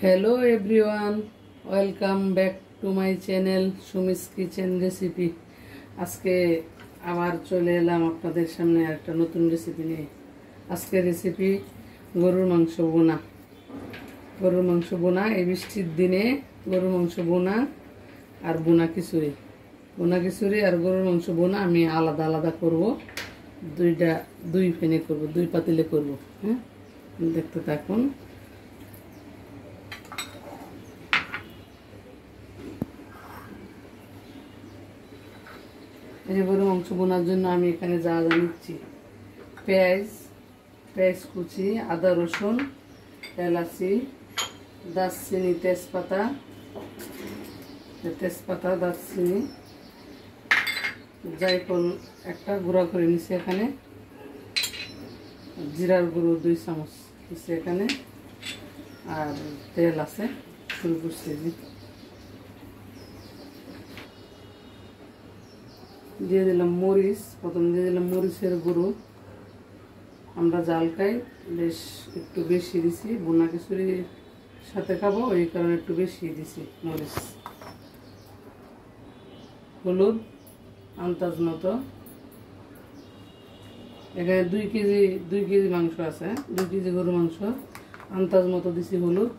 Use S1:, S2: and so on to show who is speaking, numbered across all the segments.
S1: Hello everyone welcome back to my channel Sumi's kitchen recipe. आज के आबार चले एलाम आपनादेर सामने आरेकटा नतून रेसिपि निये। आजके रेसिपि गरुर मांस बोना। गरुर मांस बोना এই বৃষ্টির দিনে গরুর মাংস बोना আর बोना খিচুড়ি আর গরুর মাংস बोना আমি আলাদা আলাদা করব। দুই ফেনে করব, দুই পাতিলে করব। হ্যাঁ, দেখতে থাকুন। গরুর মাংস বোনার জন্য আমি এখানে যা যা নিচ্ছি: পেঁয়াজ কুচি, আদা রসুন, এলাচি, দারচিনি, তেজপাতা, দারচিনি, জায়ফল একটা গুঁড়া করে নিচ্ছি এখানে, জিরার গুঁড়ো 2 চামচ নিচ্ছি এখানে, আর তেল আছে শুরু করছি। দিয়ে দিলাম মরিচ, প্রথম দিয়ে দিলাম মরিচের গুঁড়ো। আমরা জাল খাই, বেশ একটু বেশি দিছি, বোনা খিচুড়ির সাথে খাবো ওই কারণে একটু বেশি দিছি মরিচ। হলুদ আন্দাজ মতো, এখানে 2 কেজি মাংস আছে, 2 কেজি গরু মাংস, আন্দাজ মতো দিছি হলুদ।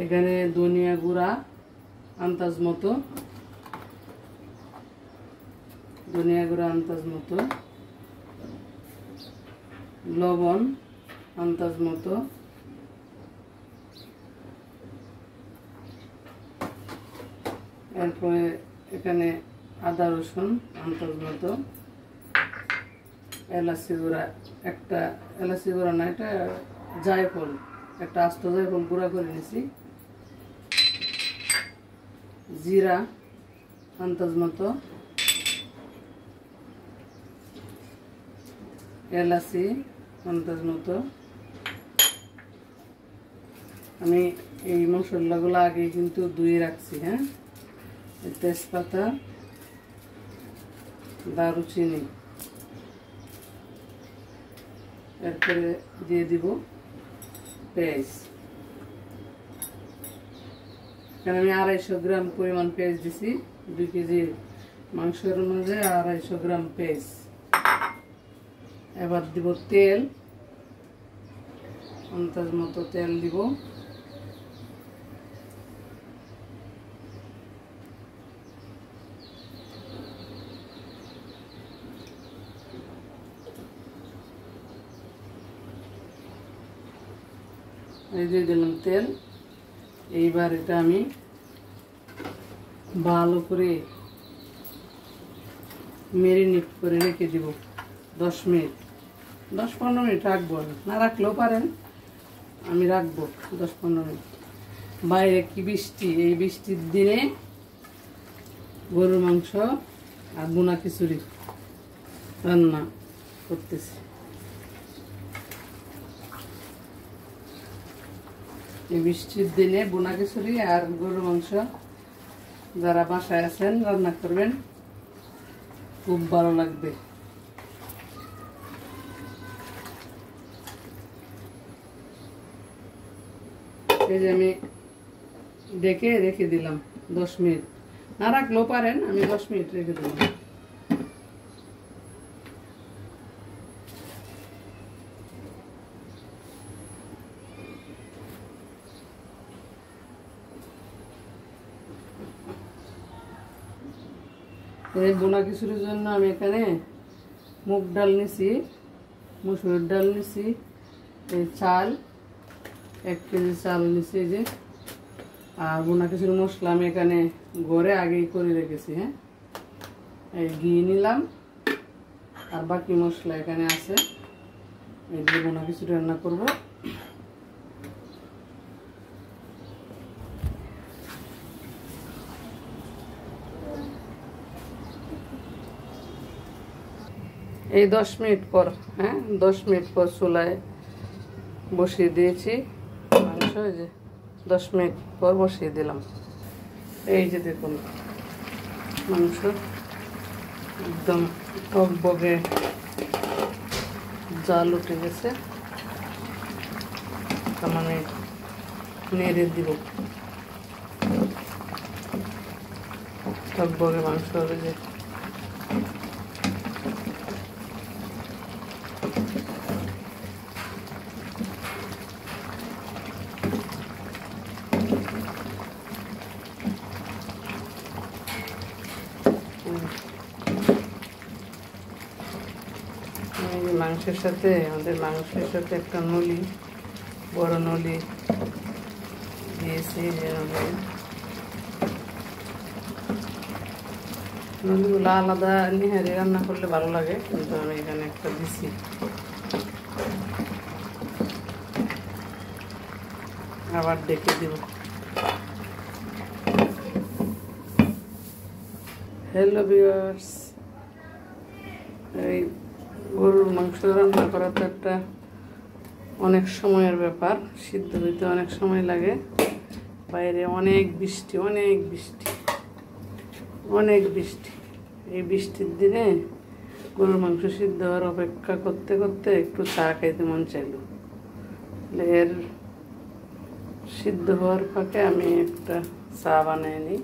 S1: এখানে ধনিয়া গুঁড়া আন্দাজ মতো, লবণ আন্দাজ মতো, এরপরে এখানে আদা রসুন আন্দাজ মতো, এলাচি গুঁড়া একটা, এলাচি গুঁড়া না, এটা জায়ফল, একটা আস্ত জায়ফল গুঁড়া করে নিয়েছি, জিরা আন্দাজ মতো, এলাচি আন্দাজ মতো। আমি এই মশলাগুলো আগে কিন্তু ধুয়ে রাখছি। হ্যাঁ, তেজপাতা, দারুচিনি, এরপরে দিয়ে দিব পেঁয়াজ। এখানে আমি 250 গ্রাম পরিমাণ পেঁয়াজ দিছি। 2 কেজি মাংসের মধ্যে 250 গ্রাম পেঁয়াজ। এবার দিব তেল, আন্দাজ মতো তেল দিব। এই দিয়ে দিলাম তেল। এইবার এটা আমি ভালো করে ম্যারিনেট করে রেখে দিব 10 মিনিট, 10-15 মিনিট রাখবো। না রাখলেও পারেন, আমি রাখবো 10-15 মিনিট। বাইরে কি বৃষ্টি, এই বৃষ্টির দিনে গরুর মাংস আর বোনা খিচুড়ি রান্না করতেছি। এই বৃষ্টির দিনে বোনা খিচুড়ি আর গরুর মাংস যারা বাসায় আছেন রান্না করবেন, খুব ভালো লাগবে। এই যে আমি ডেকে রেখে দিলাম 10 মিনিট, না রাখলেও পারেন, আমি 10 মিনিট রেখে দিলাম। এই বোনা খিচুড়ির জন্য আমি এখানে মুগ ডাল নিছি, মসুর ডাল নিছি, এই চাল 1 কেজি চাল নিছি। এই যে, আর বোনা খিচুড়ি মশলা আমি এখানে ঘরে আগেই করে রেখেছি। হ্যাঁ, এই ঘি নিলাম, আর বাকি মশলা এখানে আছে। এই দিয়ে বোনা খিচুড়ি রান্না করব। এই 10 মিনিট পর, হ্যাঁ 10 মিনিট পর চুলায় বসিয়ে দিয়েছি মাংস। এই যে 10 মিনিট পর বসিয়ে দিলাম। এই যে দেখুন মাংস একদম টকবগে জাল উঠে গেছে। একদম আমি নেড়ে দিব। টকবগে মাংস হবে যে। মাংসের সাথে একটা নলি, বড় নলি দিয়েছি। নলিগুলো আলাদা নিহারি রান্না করলে ভালো লাগে, কিন্তু আমি এখানে একটা দিছি। আবার ডেকে দিব। হ্যালো ভিউয়ার্স, এই গরুর মাংস রান্না করা তো একটা অনেক সময়ের ব্যাপার, সিদ্ধ হইতে অনেক সময় লাগে। বাইরে অনেক বৃষ্টি, এই বৃষ্টির দিনে গরুর মাংস সিদ্ধ হওয়ার অপেক্ষা করতে করতে একটু চা খাইতে মন চাইল। এর সিদ্ধ হওয়ার ফাঁকে আমি একটা চা বানিয়ে নিই।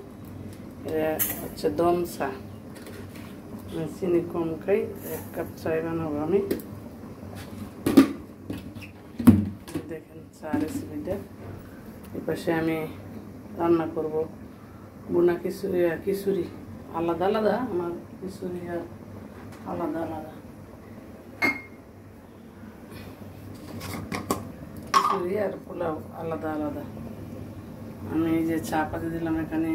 S1: এটা হচ্ছে দম চা, চিনি কম খাই। 1 কাপ চাই বানাবো আমি। দেখেন চা রেসিপিটা। এপাশে আমি রান্না করব বুনা খিচুড়ি। আলাদা আলাদা আমার খিচুড়ি আর আলাদা আলাদা। খিচুড়ি আর পোলাও আলাদা আলাদা। আমি এই যে চা পাতি দিলাম এখানে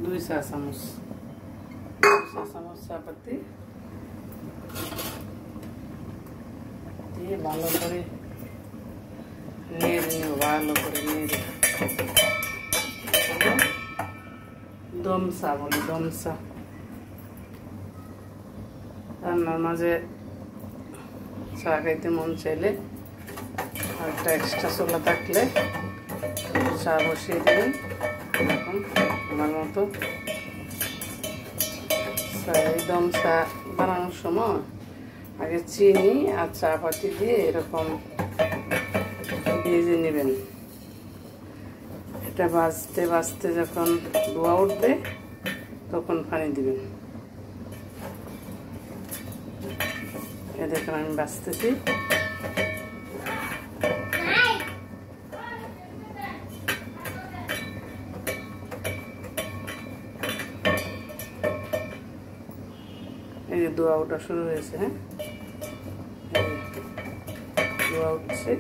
S1: 2 চা চামচ চা পাতি দিয়ে ভালো করে নেড়ে নিও, ভালো করে নেড়ে। দম চা বলে, দম চা। রান্নার মাঝে চা খাইতে মন চাইলে আর একটা এক্সট্রা চুলা থাকলে চা বসিয়ে দেবেন এরকম আমার মতো। এই দম চা বানানোর সময় আগে চিনি আর চা পাতি দিয়ে এরকম ভেজে নেবেন। এটা ভাজতে ভাজতে যখন ধোয়া উঠবে তখন পানি দিবেন। এ দেখুন আমি ভাজতেছি। এই যে ধোয়া ওঠা শুরু হয়েছে। হ্যাঁ, ধোয়া উঠছে।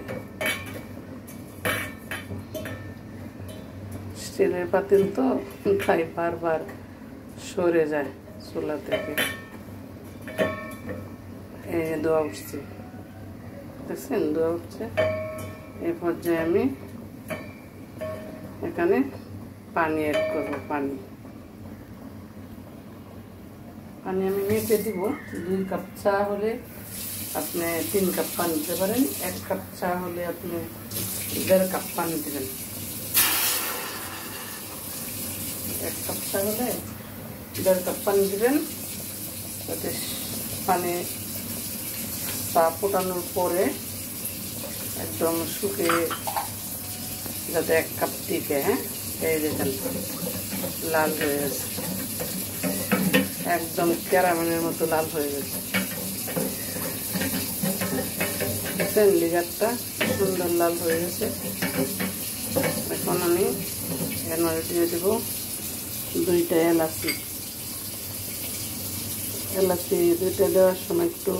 S1: স্টিলের পাতিল তো, তাই বারবার সরে যায় চুলা থেকে। এই ধোয়া উঠছে, দেখছেন ধোয়া উঠছে। এই পর্যায়ে আমি এখানে পানি অ্যাড করবো। পানি আমি মেপে দিব। 2 কাপ চা হলে আপনি 3 কাপ পানি দিতে পারেন। 1 কাপ চা হলে আপনি 1.5 কাপ পানি দেবেন। 1 কাপ চা হলে 1.5 কাপ পানি দেবেন, যাতে পানি চা ফোটানোর পরে একদম শুকিয়ে যাতে 1 কাপ টিকে। হ্যাঁ, এই দেখেন লাল হয়ে গেছে, একদম ক্যারামেলের মতো লাল হয়ে গেছে। দেখছেন লিগারটা সুন্দর লাল হয়ে গেছে। এখন আমি এর মধ্যে দিয়ে দেব 2টা এলাচি। 2টা দেওয়ার সময় একটু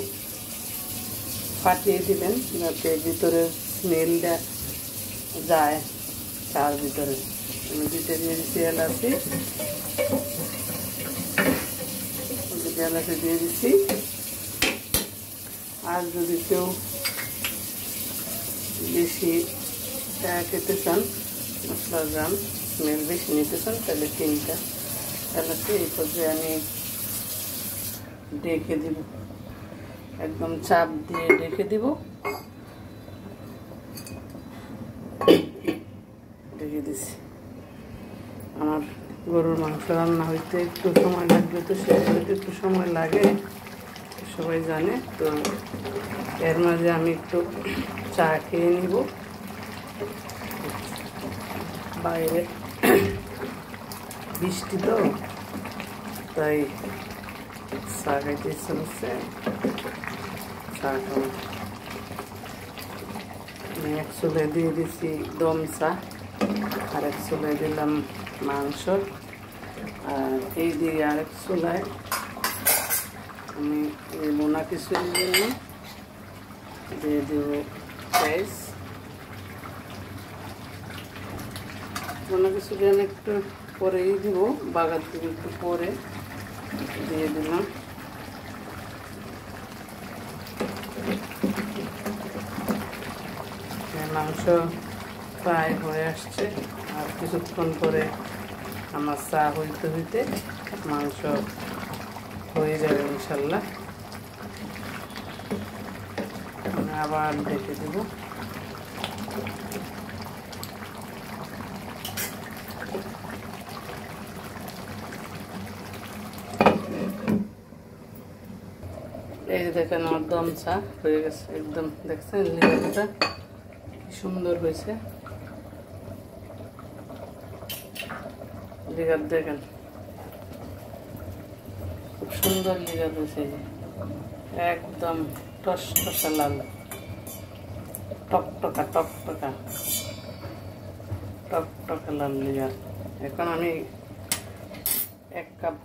S1: ফাটিয়ে দিবেন, যাতে ভিতরে স্মেলটা যায় চার ভিতরে। আমি 2টা দিয়ে দিচ্ছি এলাচি। এলাচি দিয়ে দিচ্ছি। আর যদি কেউ বেশি খেতে চান, মশলা জান স্মেল বেশি নিতে চান, তাহলে 3টা এলাচি এই পর্যায়ে আমি ঢেকে দিব। একদম চাপ দিয়ে ঢেকে দিব। ঢেকে দিছি। আমার গরুর মাংস রান্না হইতে একটু সময় লাগবে, তো সেটা একটু সময় লাগে। সবাই জানে। তো এর মাঝে আমি একটু চা খেয়ে নিব। বাইরে বৃষ্টি তো, তাই চা খাইতে ইচ্ছা করছে, চা খাবো। আমি এক চুলে দিয়ে দিচ্ছি দম চা, আর এক চুলায় দিলাম মাংস, আর এই দিয়ে আরেক চুলায় আমি মোনা কিছুর জন্য দিয়ে দেবো পেঁয়াজ। মোনা কিছুটা আমি একটু পরেই দিব, বাগার দিব একটু পরে দিয়ে দিলাম। মাংস প্রায় হয়ে আসছে, আর কিছুক্ষণ পরে আমার চা হইতে হইতে মাংস হয়ে যাবে ইনশাল্লাহ। আমি আবার দেখে দেব। এই যে দেখেন আমার দম চা হয়ে গেছে, একদম দেখছেন লিভারটা কি সুন্দর হয়েছে। লিভার দেখেন খুব সুন্দর লিভার হয়েছে, একদম টসটসা লাল, টকটকা টকটকা টকটকা লাল লিভার। এখন আমি 1 কাপ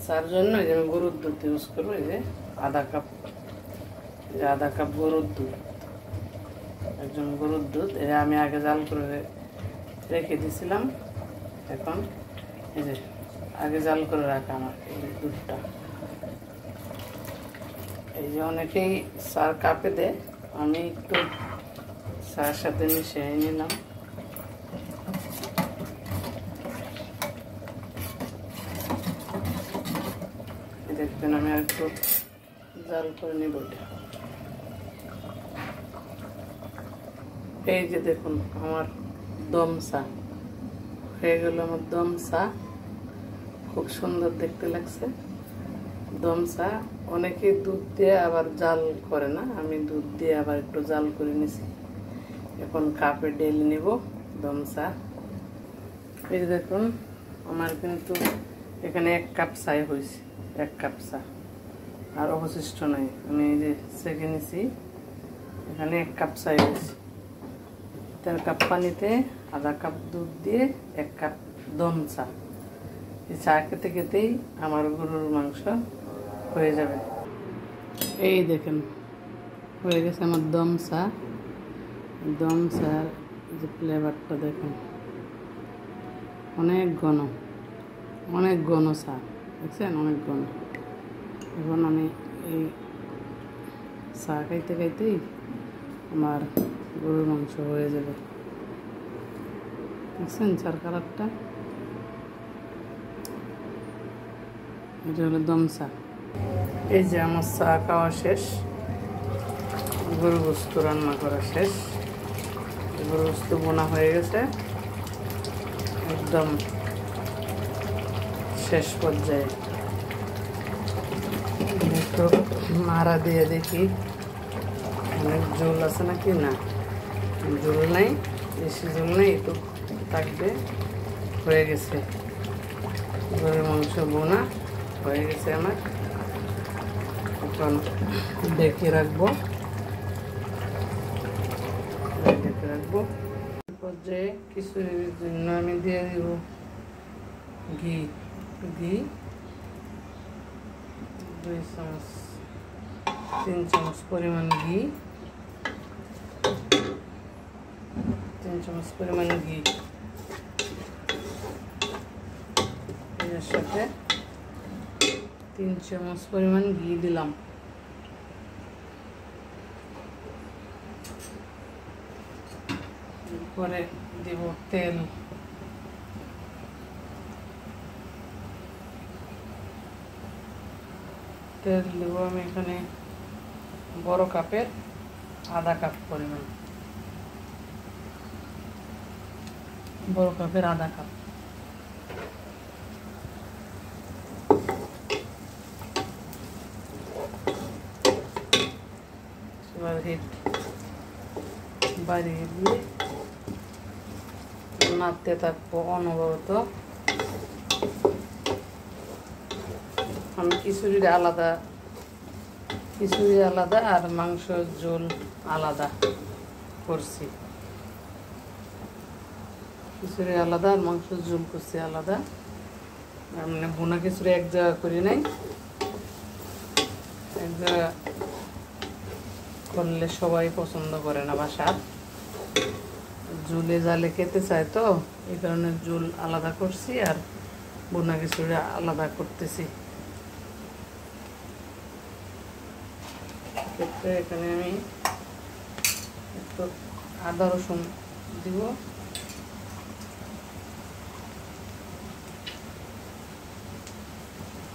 S1: চার জন্য এই যে আমি গরুর দুধ ইউজ করবো। এই যে আধা কাপ গরুর দুধ, একজন গরুর দুধ। এটা আমি আগে জাল করে রেখে দিয়েছিলাম। এখন এই যে আগে জাল করে রাখা আমার এই দুধটা, এই যে অনেকেই চার কাপে দেয়, আমি একটু চার সাথে মিশিয়ে নিলাম। দেখবেন আমি আর একটু জাল করে নিব। এই যে দেখুন আমার দম চা হয়ে গেল। আমার দম চা খুব সুন্দর দেখতে লাগছে। দম চা অনেকে দুধ দিয়ে আবার জাল করে না, আমি দুধ দিয়ে আবার একটু জাল করে নিছি। এখন কাপে ঢেলে নিব দম চা। এই যে দেখুন আমার কিন্তু এখানে 1 কাপ চাই হয়েছে, 1 কাপ চা আর অবশিষ্ট নাই। আমি এই যে সেকে নিছি, এখানে 1 কাপ চাই হয়েছে। 1 কাপ পানিতে আধা কাপ দুধ দিয়ে 1 কাপ দম চা। এই চা খেতে খেতেই আমার গরুর মাংস হয়ে যাবে। এই দেখেন হয়ে গেছে আমার দম চা। দম চার যে ফ্লেভারটা দেখেন, অনেক ঘন চা, দেখছেন অনেক ঘন। এখন আমি এই চা খাইতে খাইতেই আমার গরুর মাংস হয়ে যাবে। দেখছেন চার কালারটা, এটা হলো দম চা। এই যে আমার চা খাওয়া শেষ, গরু গোস্ত রান্না করা শেষ। গরু গোস্ত বোনা হয়ে গেছে, একদম শেষ পর্যায়ে। একটু মারা দিয়ে দেখি অনেক ঝোল আছে নাকি। না, ঝোল নাই, বেশি ঝোল নেই, একটু থাকবে। হয়ে গেছে গরুর মাংস বোনা হয়ে গেছে আমার। এখন ডেকে রাখবো পর্যায়ে। কিছুর জন্য আমি দিয়ে দিব ঘি 2 চামচ 3 চামচ পরিমাণ ঘি, 3 চামচ পরিমাণ ঘি। এর সাথে 3 চামচ পরিমাণ ঘি দিলাম। পরে দিব তেল, দেবো আমি এখানে বড় কাপের আধা কাপ পরিমাণ, বড় কাপের আধা কাপ। এবার হিট বাড়িয়ে দিয়ে নাড়তে থাকবো অনবরত। আমি খিচুড়ি আলাদা আর মাংসের ঝোল আলাদা করছি। খিচুড়ি আলাদা আর মাংসের ঝোল করছি আলাদা। মানে ভুনা খিচুড়ি এক জায়গা করি নাই, এক জায়গা করলে সবাই পছন্দ করে না বা স্বাদ ঝুলে জালে খেতে চায়, তো এই কারণে ঝোল আলাদা করছি আর ভুনা খিচুড়ি আলাদা করতেছি। ক্ষেত্রে এখানে আমি একটু আদা রসুন দিব,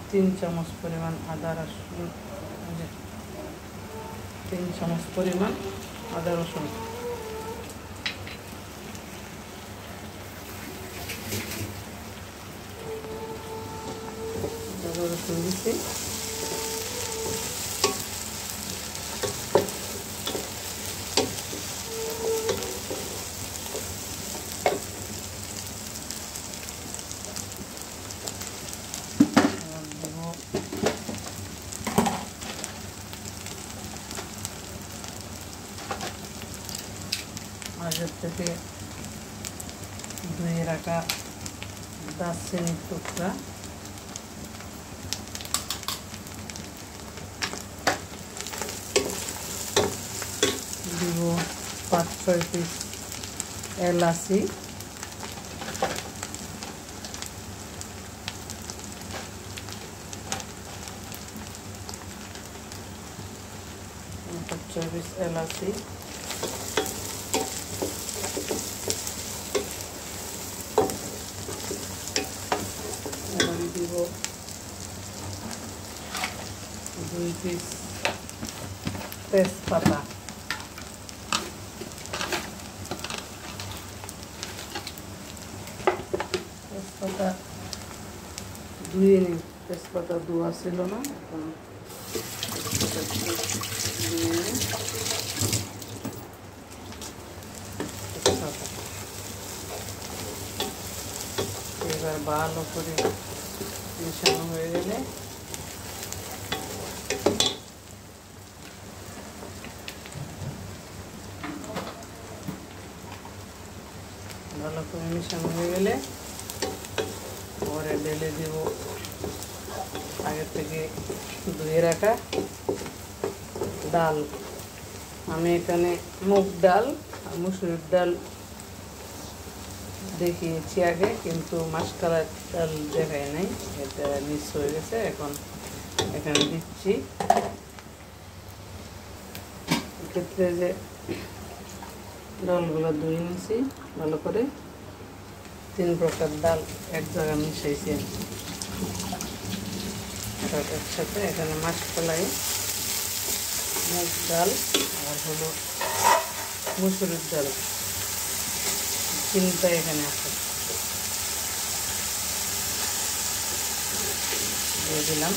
S1: 3 চামচ পরিমাণ আদা রসুন, 3 চামচ পরিমাণ আদা রসুন। আদা রসুন দিচ্ছি। আগের থেকে ধুয়ে রাখা দারচিনির টুকরা, দিব 5-6 পিস এলাচি, এলাচি, দিব 2 পিস তেজপাতা, তেজপাতা ধুয়ে নিই, তেজপাতা ধোয়া ছিল না, এখন ধুয়ে নিই। এবার ভালো করে মিশানো হয়ে গেলে পরে ঢেলে দিব আগে থেকে ধুয়ে রাখা ডাল। আমি এখানে মুগ ডাল আর মসুরির ডাল দেখিয়েছি আগে, কিন্তু মাসকলাই ডাল দেখাই নাই, এটা মিস হয়ে গেছে। এখন এখানে দিচ্ছি। এক্ষেত্রে যে ডালগুলো ধুয়ে নিয়েছি ভালো করে, 3 প্রকার ডাল এক জায়গায় মিশাইছি একসাথে। এখানে মাসকলাই, মুগ ডাল আর হলো মসুরির ডাল, 3টা এখানে আছে, দিয়ে দিলাম।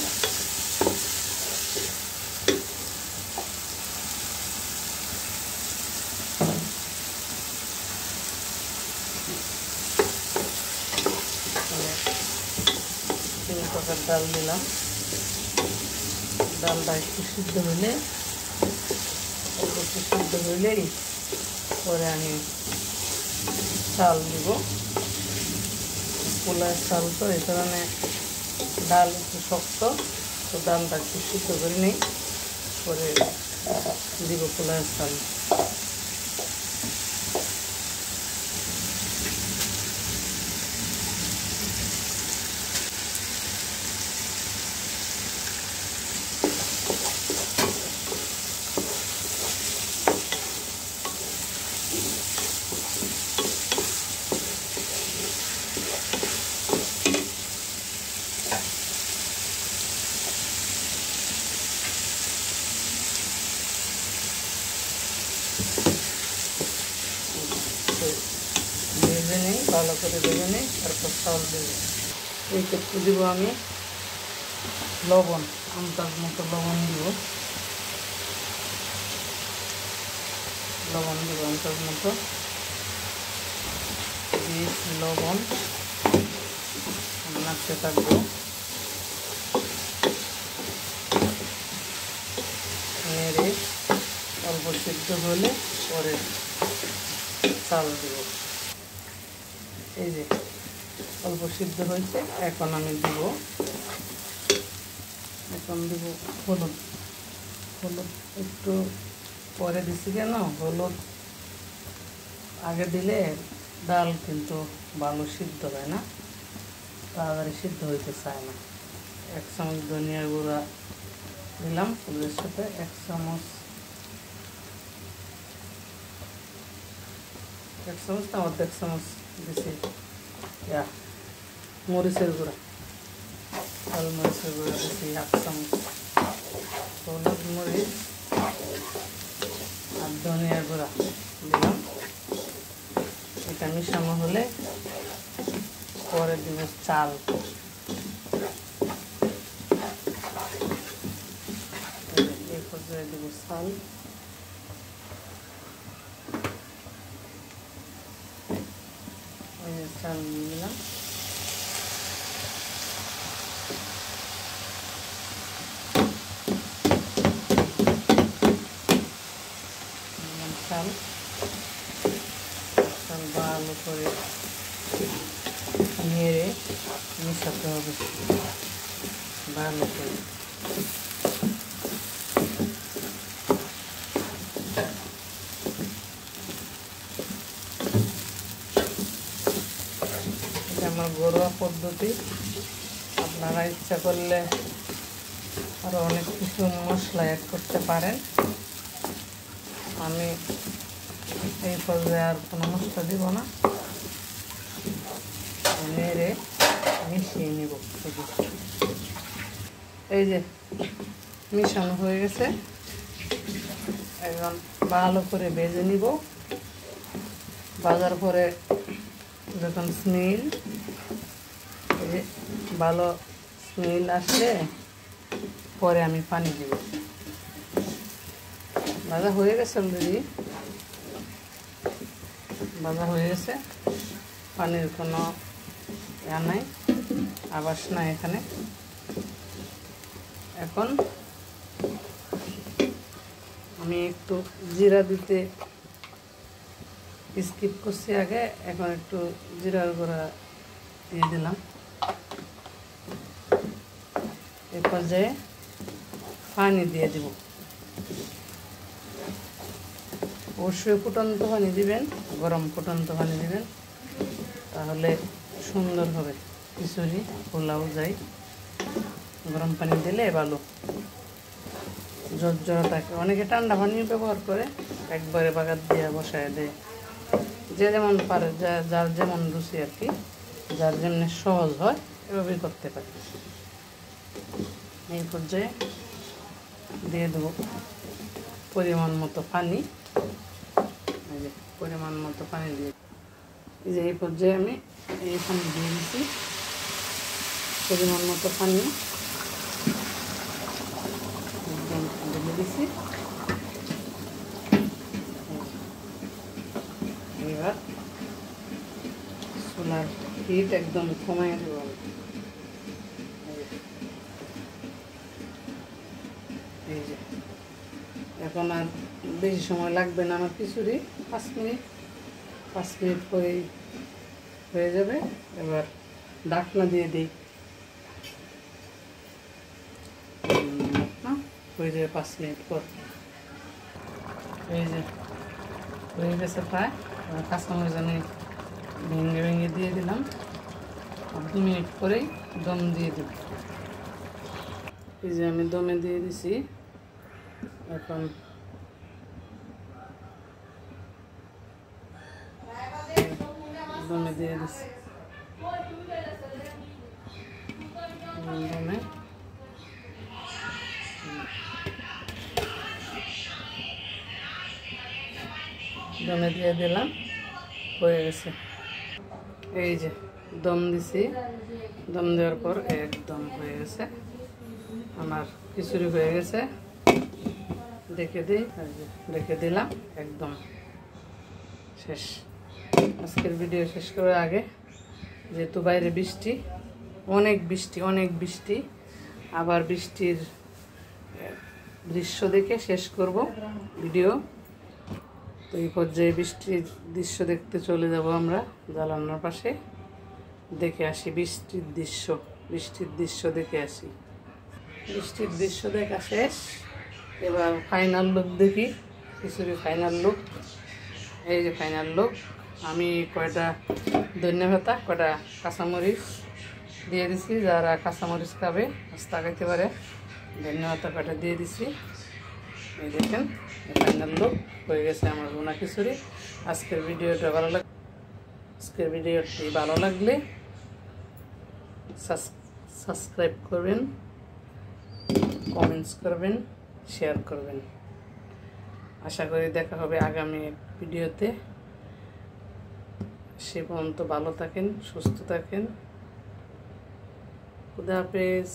S1: ডাল দিলাম, ডালটা একটু সিদ্ধ হইলেই পরে আমি চাল দিব। পোলার চাল তো এই কারণে ডাল একটু শক্ত, তো ডালটা একটু সিদ্ধ করে নিই, পরে দিব পোলার চাল। ভেজে নিই, ভালো করে ভেজে নিই, তারপর চাউল দেবো। এই ক্ষেত্রে দিব আমি লবণ, আন্দাজ মতো লবণ দিব। লবণ দিব অন্তর মতো, লবণ নাড়তে থাকবো। নেড়ে অল্প সিদ্ধ হলে পরে চাল দিব। এই যে অল্প সিদ্ধ হয়েছে, এখন আমি দিব হলুদ। হলুদ একটু পরে দিছি কেন, হলুদ আগে দিলে ডাল কিন্তু ভালো সিদ্ধ হয় না, তাড়াতাড়ি সিদ্ধ হইতে চায় না। 1 চামচ ধনিয়া গুঁড়া দিলাম হলুদের সাথে, 1 চামচ না 1.5 চামচ দিছি মরিচের গুঁড়া, লাল মরিচের গুঁড়া দিছি 1 চামচ, হলুদ, মরিচ আর ধনিয়ার গুঁড়া দিলাম। এটা মিশানো হলে পরে দিব চাল। এই পর্যায়ে দিব চাল। চাল দিলাম, চাল ভালো করে নেড়ে মিশাতে হবে ভালো করে। এটা আমার ঘরোয়া পদ্ধতি, আপনারা ইচ্ছা করলে আরও অনেক কিছু মশলা অ্যাড করতে পারেন। আমি এই পর্যায়ে আর কোনো মশলা দিব না, নেড়ে মিশিয়ে নিব। এই যে মিশানো হয়ে গেছে, এখন ভালো করে ভেজে নিব। ভাজার পরে যখন ভালো স্মেল আসলে পরে আমি পানি দিব। ভাজা হয়ে গেছে অলরেডি, ভাজা হয়ে গেছে, পানির কোনো নাই, আবাস নাই এখানে। এখন আমি একটু জিরা দিতে স্কিপ করছি আগে, এখন একটু জিরার গুঁড়া দিয়ে দিলাম। এই পর্যায়ে পানি দিয়ে দিব। অবশ্যই ফুটন্ত পানি দিবেন, গরম ফুটন্ত পানি দিবেন, তাহলে সুন্দর হবে খিচুড়ি, পোলাও যায়। গরম পানি দিলে ভালো ঝরঝরা থাকে। অনেকে ঠান্ডা পানি ব্যবহার করে, একবারে বাগার দিয়ে বসায় দেয়। যে যেমন পারে, যার যেমন রুচি আর কি, যার যেমন সহজ হয় এভাবেই করতে পারে। এই পর্যায়ে দিয়ে দেবো পরিমাণ মতো পানি। এই যে পরিমাণ মতো পানি দিয়ে, এই যে এই পর্যায়ে আমি এই পানি দিয়ে দিচ্ছি, পরিমাণ মতো পানি একদম ঢেলে দিচ্ছি। এবার চুলার হিট একদম কমাই দেব। এই যে এখন আর বেশি সময় লাগবে না আমার খিচুড়ি, 5 মিনিট পরেই হয়ে যাবে। এবার ঢাকনা দিয়ে দিই, হয়ে যাবে 5 মিনিট পর। এই যে হয়ে গেছে প্রায়, কাঁচামরিচ আমি ভেঙে দিয়ে দিলাম। 2 মিনিট পরেই দম দিয়ে দেব। এই যে আমি দমে দিয়ে দিছি, এখন দমে দিয়ে দিছি। দমে দিয়ে দিলাম, হয়ে গেছে। এই যে দম দিছি, দম দেওয়ার পর একদম হয়ে গেছে আমার খিচুড়ি, হয়ে গেছে। দেখে দিই, দেখে দিলাম একদম শেষ। আজকের ভিডিও শেষ করার আগে, যেহেতু বাইরে বৃষ্টি, অনেক বৃষ্টি, আবার বৃষ্টির দৃশ্য দেখে শেষ করব ভিডিও। তো এই পর্যায়ে বৃষ্টির দৃশ্য দেখতে চলে যাব আমরা জানালার পাশে, দেখে আসি বৃষ্টির দৃশ্য দেখে আসি। বৃষ্টির দৃশ্য দেখা শেষ, এবার ফাইনাল লুক দেখি। খিচুড়ি ফাইনাল লুক, এই যে ফাইনাল লুক। আমি কয়টা ধনিয়া পাতা, কয়টা কাঁচামরিচ দিয়ে দিছি, যারা কাঁচামরিচ খাবে আস্তা খাইতে পারে। ধনিয়া পাতা কয়টা দিয়ে দিছি। এই দেখেন ফাইনাল লুক হয়ে গেছে আমার ভুনা খিচুড়ি। আজকের ভিডিওটি ভালো লাগলে সাবস্ক্রাইব করবেন, কমেন্টস করবেন, শেয়ার করবেন। আশা করি দেখা হবে আগামী ভিডিওতে। সে পর্যন্ত ভালো থাকেন, সুস্থ থাকেন। খুদা হাফেজ।